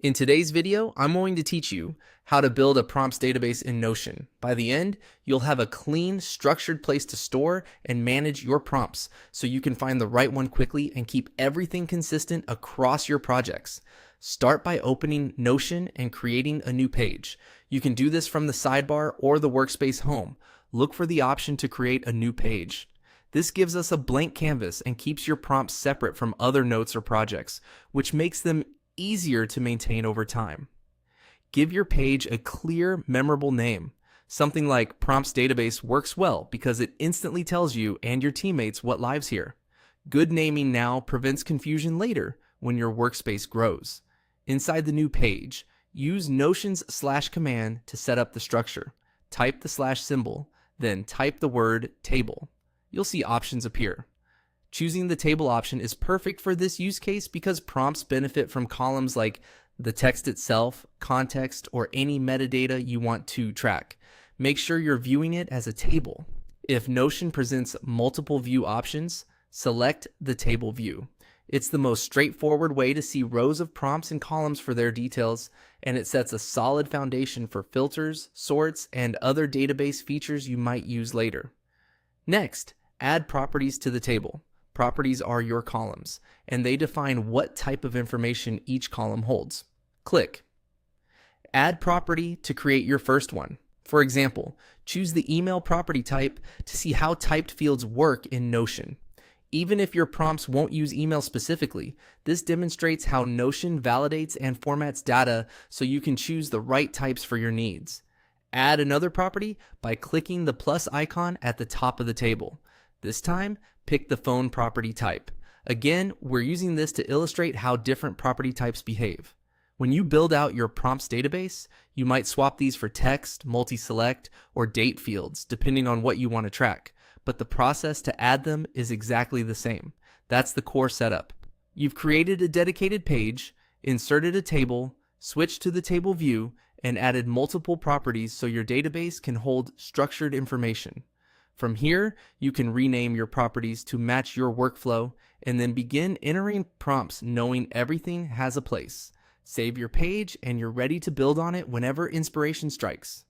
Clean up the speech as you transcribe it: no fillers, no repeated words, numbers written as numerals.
In today's video, I'm going to teach you how to build a prompts database in Notion. By the end, you'll have a clean, structured place to store and manage your prompts so you can find the right one quickly and keep everything consistent across your projects. Start by opening Notion and creating a new page. You can do this from the sidebar or the workspace home. Look for the option to create a new page. This gives us a blank canvas and keeps your prompts separate from other notes or projects, which makes them easier to maintain over time. Give your page a clear, memorable name. Something like prompts database works well because it instantly tells you and your teammates what lives here. Good naming now prevents confusion later when your workspace grows. Inside the new page, use Notion's / command to set up the structure. Type the / symbol, then type the word table. You'll see options appear. Choosing the table option is perfect for this use case because prompts benefit from columns like the text itself, context, or any metadata you want to track. Make sure you're viewing it as a table. If Notion presents multiple view options, select the table view. It's the most straightforward way to see rows of prompts and columns for their details, and it sets a solid foundation for filters, sorts, and other database features you might use later. Next, add properties to the table. Properties are your columns, and they define what type of information each column holds. Click. Add property to create your first one. For example, choose the email property type to see how typed fields work in Notion. Even if your prompts won't use email specifically, this demonstrates how Notion validates and formats data so you can choose the right types for your needs. Add another property by clicking the plus icon at the top of the table. This time, pick the phone property type. Again, we're using this to illustrate how different property types behave. When you build out your prompts database, you might swap these for text, multi-select, or date fields, depending on what you want to track. But the process to add them is exactly the same. That's the core setup. You've created a dedicated page, inserted a table, switched to the table view, and added multiple properties so your database can hold structured information. From here, you can rename your properties to match your workflow and then begin entering prompts knowing everything has a place. Save your page and you're ready to build on it whenever inspiration strikes.